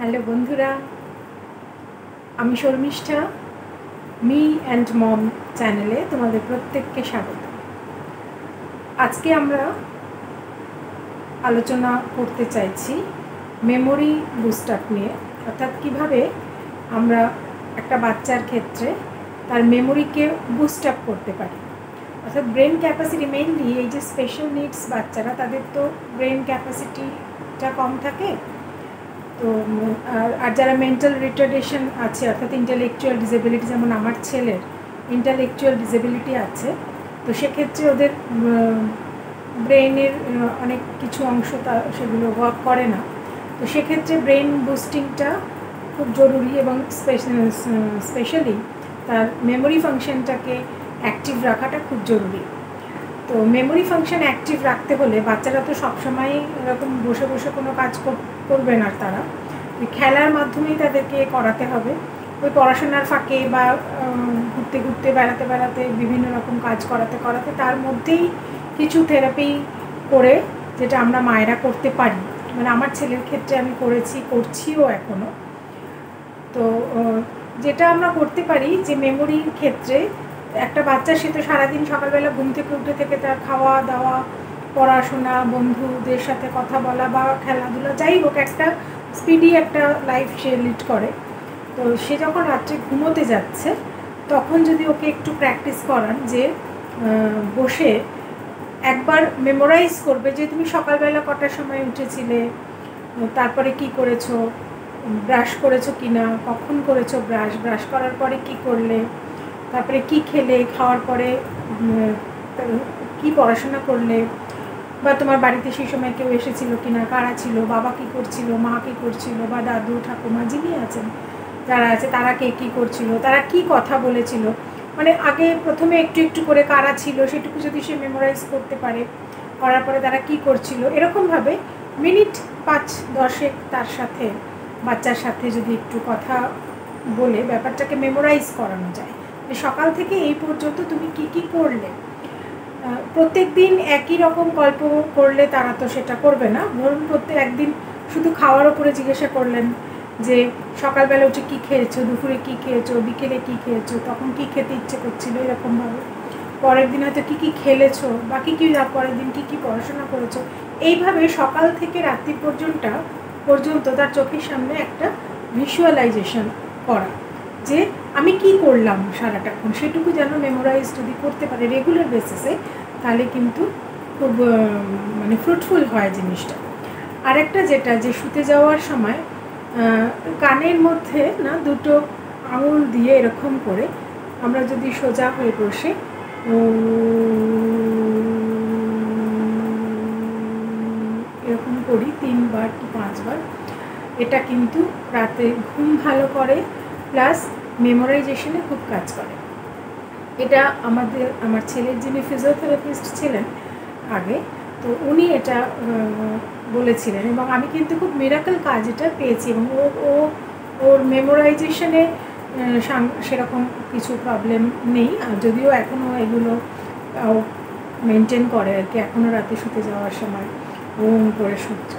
Hello বন্ধুরা, আমি Sharmistha me and mom চ্যানেলে তোমাদের প্রত্যেককে স্বাগত। আজকে আমরা আলোচনা করতে চাইছি মেমোরি বুস্ট আপ নিয়ে, অর্থাৎ কীভাবে আমরা একটা বাচ্চার ক্ষেত্রে তার মেমোরিকে বুস্ট আপ করতে পারি। অর্থাৎ ব্রেন ক্যাপাসিটি মেইনলি এই যে স্পেশাল নিডস বাচ্চারা, তাদের তো ব্রেন ক্যাপাসিটিটা কম থাকে। তো আর যারা মেন্টাল রিটার্ডেশন আছে, অর্থাৎ ইন্টেলেকচুয়াল ডিসেবিলিটি, যেমন আমার ছেলের ইন্টেলেকচুয়াল ডিসেবিলিটি আছে, তো সেক্ষেত্রে ওদের ব্রেনের অনেক কিছু অংশ সেগুলো ওয়ার্ক করে না। তো সেক্ষেত্রে ব্রেন বুস্টিংটা খুব জরুরি, এবং স্পেশালি তার মেমোরি ফাংশনটাকে অ্যাক্টিভ রাখাটা খুব জরুরি। তো মেমোরি ফাংশন অ্যাক্টিভ রাখতে হলে বাচ্চারা তো সবসময় এরকম বসে বসে কোনো কাজ করবে না, তারা খেলার মাধ্যমেই তাদেরকে করাতে হবে। ওই পড়াশোনার ফাঁকে বা ঘুরতে ঘুরতে বেড়াতে বেড়াতে বিভিন্ন রকম কাজ করাতে করাতে তার মধ্যেই কিছু থেরাপি করে, যেটা আমরা মায়েরা করতে পারি। মানে আমার ছেলের ক্ষেত্রে আমি করছিও এখনও। তো যেটা আমরা করতে পারি যে মেমোরির ক্ষেত্রে, একটা বাচ্চা সে তো সারাদিন সকালবেলা ঘুম থেকে উঠে থেকে তার খাওয়া দাওয়া, পড়াশোনা, বন্ধুদের সাথে কথা বলা বা খেলাধুলা, যাই হোক একটা স্পিডি একটা লাইফ সে লিড করে। তো সে যখন রাত্রে ঘুমোতে যাচ্ছে, তখন যদি ওকে একটু প্র্যাকটিস করান যে বসে একবার মেমোরাইজ করবে যে তুমি সকালবেলা কটার সময় উঠেছিলে, তারপরে কি করেছো, ব্রাশ করেছো কি না, কখন করেছো ব্রাশ করার পরে কি করলে, তারপরে কি খেলে, খাওয়ার পরে কি পড়াশোনা করলে, বা তোমার বাড়িতে সেই সময় কেউ এসেছিল কি না, কারা ছিল, বাবা কী করছিল, মা কী করছিল, বা দাদু ঠাকুমা যিনি আছেন যারা আছে তারা কে কী করছিল, তারা কি কথা বলেছিল, মানে আগে প্রথমে একটু একটু করে কারা ছিল সেটুকু যদি সে মেমোরাইজ করতে পারে, করার পরে তারা কি করছিল, এরকমভাবে মিনিট 5-10 তার সাথে, বাচ্চার সাথে যদি একটু কথা বলে ব্যাপারটাকে মেমোরাইজ করানো যায়। সকাল থেকে এই পর্যন্ত তুমি কি কি করলে। প্রত্যেক দিন একই রকম গল্প করলে তারা তো সেটা করবে না। ধরুন প্রত্যেক একদিন শুধু খাওয়ার ওপরে জিজ্ঞাসা করলেন যে সকালবেলা উঠে কী খেয়েছো, দুপুরে কী খেয়েছো, বিকেলে কী খেয়েছো, তখন কী খেতে ইচ্ছে করছিলো, এরকমভাবে। পরের দিন হয়তো কী কী খেলেছো, বাকি কী পরের দিন কী কী পড়াশোনা করেছো, এইভাবে সকাল থেকে রাত্রি পর্যন্ত তার চোখের সামনে একটা ভিজুয়ালাইজেশন করা যে আমি কি করলাম সারাটাক্ষণ, সেটুকু যেন মেমোরাইজ যদি করতে পারে রেগুলার বেসিসে, তাহলে কিন্তু খুব মানে ফ্রুটফুল হয় জিনিসটা। আরেকটা যেটা, যে শুতে যাওয়ার সময় কানের মধ্যে না দুটো আঙুল দিয়ে এরকম করে আমরা যদি সোজা হয়ে বসে এরকম করি 3 বার কি 5 বার, এটা কিন্তু রাতে ঘুম ভালো করে, প্লাস মেমোরাইজেশনে খুব কাজ করে। এটা আমার ছেলের যিনি ফিজিওথেরাপিস্ট ছিলেন আগে, তো উনি এটা বলেছিলেন, এবং আমি কিন্তু খুব মিরাকল কাজ এটা পেয়েছি, এবং ওর মেমোরাইজেশনে সেরকম কিছু প্রবলেম নেই, যদিও এখনও এগুলো মেনটেন করে আর কি। এখনও রাতে শুতে যাওয়ার সময় করে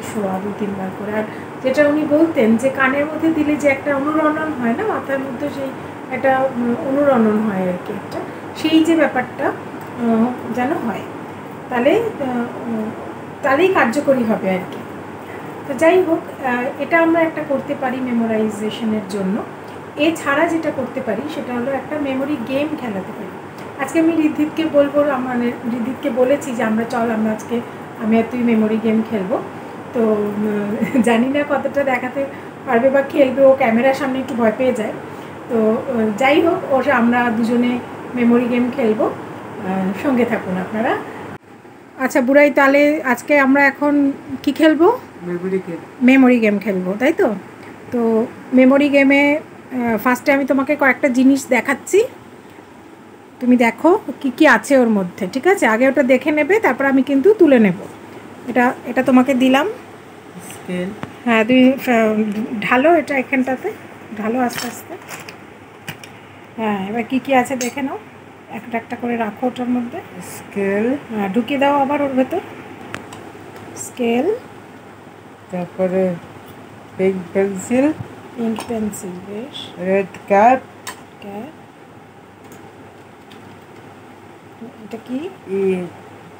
শোয়া 2-3 বার করে। আর যেটা উনি বলতেন যে কানের মধ্যে দিলে যে একটা অনুরণন হয় না, মাথার মধ্যে সেই একটা অনুরণন হয় আর কি, একটা সেই যে ব্যাপারটা যেন হয়, তাহলেই কার্যকরী হবে আর কি। তো যাই হোক, এটা আমরা একটা করতে পারি মেমোরাইজেশনের জন্য। এছাড়া যেটা করতে পারি সেটা হলো একটা মেমোরি গেম খেলাতে পারি। আজকে আমি ঋদ্ধিতকে বলবো, মানে ঋদ্ধিতকে বলেছি যে আমরা আজকে আমি আর তুই মেমোরি গেম খেলবো। তো জানি না কতটা দেখাতে পারবে বা খেলবে, ও ক্যামেরার সামনে একটু ভয় পেয়ে যায়। তো যাই হোক, আমরা দুজনে মেমোরি গেম খেলবো, সঙ্গে থাকুন আপনারা। আচ্ছা বুড়াই, তাহলে আজকে আমরা এখন কি খেলবো? মেমোরি গেম খেলবো, তাই তো? তো মেমোরি গেমে ফার্স্টে আমি তোমাকে কয়েকটা জিনিস দেখাচ্ছি, তুমি দেখো কি কি আছে ওর মধ্যে, ঠিক আছে? আগে ওটা দেখে নেবে, তারপর আমি কিন্তু তুলে নেব। এটা তোমাকে দিলাম স্কেল। হ্যাঁ, তুমি ঢালো এটা এখানটাতে, ঢালো আস্তে আস্তে। হ্যাঁ, এবার কি কি আছে দেখে নাও, একটা একটা করে রাখো ওটার মধ্যে। স্কেল, হ্যাঁ ঢুকিয়ে দাও আবার ওর ভেতর। স্কেল, তারপরে পিঙ্ক পেন্সিল, পিঙ্ক পেন্সিল, বেশ। রেড ক্যাপ, এটা কি?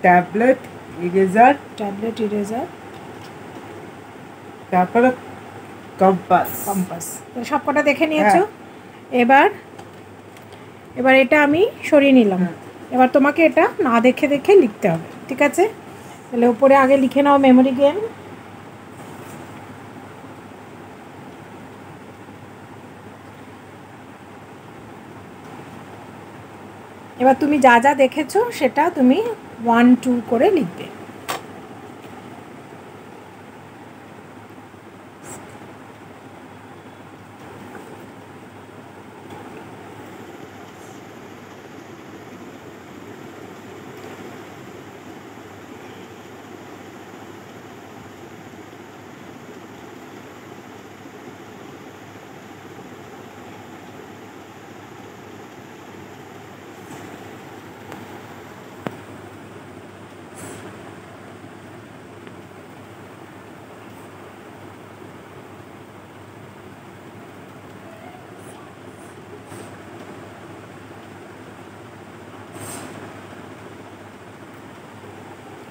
ট্যাবলেট ইরেজার, ট্যাবলেট ইরেজার, তারপরে কম্পাস। কম্পাস। সব কটা দেখে নিয়েছো? এবার এটা আমি সরিয়ে নিলাম। এবার তোমাকে এটা না দেখে দেখে লিখতে হবে, ঠিক আছে? তাহলে উপরে আগে লিখে নাও মেমোরি গেম। এবার তুমি যা যা দেখেছো সেটা তুমি 1 2 করে লিখবে।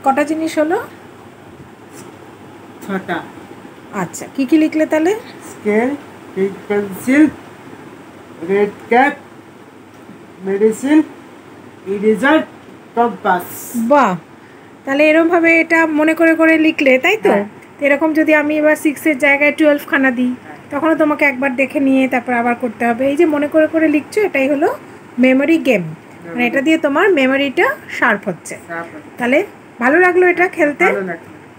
কটা জিনিস হলো? 6টা। আচ্ছা, কি কি লিখলে তাহলে? Scale, pink pencil, red cap, medicine, eraser, compass. বাহ, তাহলে এরকমভাবে এটা মনে করে করে লিখলে, তাই তো? এরকম যদি আমি এবার 6-এর জায়গায় 12 খানা দিই, তখনও তোমাকে একবার দেখে নিয়ে তারপর আবার করতে হবে। এই যে মনে করে করে লিখছো, এটাই হলো মেমোরি গেম। মানে এটা দিয়ে তোমার মেমোরিটা শার্প হচ্ছে। তাহলে ভালো লাগলো এটা খেলতে?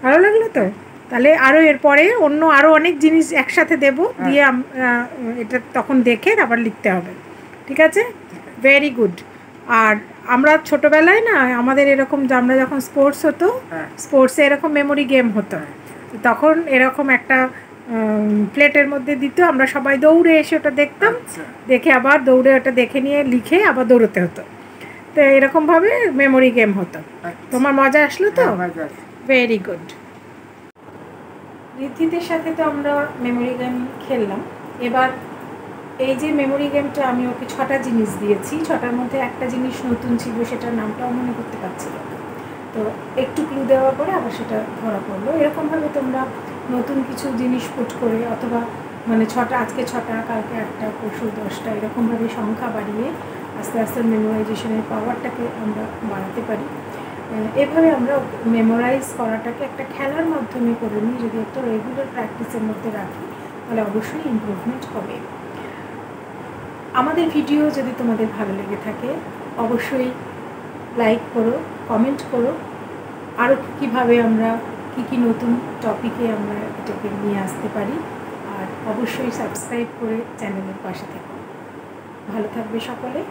ভালো লাগলো তো? তাহলে আরও এরপরে অন্য আরও অনেক জিনিস একসাথে দেব, দিয়ে এটা তখন দেখে আবার লিখতে হবে, ঠিক আছে? Very good. আর আমরা ছোটোবেলায় না, আমাদের এরকম আমরা যখন স্পোর্টস হতো, স্পোর্টসে এরকম মেমোরি গেম হতো, তখন এরকম একটা প্লেটের মধ্যে দিত, আমরা সবাই দৌড়ে এসে ওটা দেখতাম, দেখে আবার দৌড়ে ওটা দেখে নিয়ে লিখে আবার দৌড়তে হতো। তো এরকমভাবে মেমোরি গেম হতো। তোমার মজা আসলো তো? Very good. ঋদ্ধিদের সাথে তো আমরা মেমোরি গেম খেললাম। এবার এই যে মেমোরি গেমটা আমি ওকে 6টা জিনিস দিয়েছি, 6টার মধ্যে একটা জিনিস নতুন ছিল, সেটার নামটাও মনে করতে পারছি না। তো একটু ক্লু দেওয়ার পরে আবার সেটা ধরা পড়লো। এরকমভাবে তোমরা নতুন কিছু জিনিস পুট করে, অথবা মানে 6টা, আজকে 6টা, কালকে 8টা, পরশু 10টা, এরকমভাবে সংখ্যা বাড়িয়ে আস্তে আস্তে মেমোরাইজেশনের পাওয়ারটাকে আমরা বাড়াতে পারি। এভাবে আমরা মেমোরাইজ করাটাকে একটা খেলার মাধ্যমে করে নিই, যদি একটা রেগুলার প্র্যাকটিসের মধ্যে রাখি, তাহলে অবশ্যই ইমপ্রুভমেন্ট হবে। আমাদের ভিডিও যদি তোমাদের ভালো লেগে থাকে, অবশ্যই লাইক করো, কমেন্ট করো, আরও কীভাবে আমরা কী নতুন টপিকে আমরা এটাকে নিয়ে আসতে পারি। আর অবশ্যই সাবস্ক্রাইব করে চ্যানেলের পাশে থেকো। ভালো থাকবে সকলে।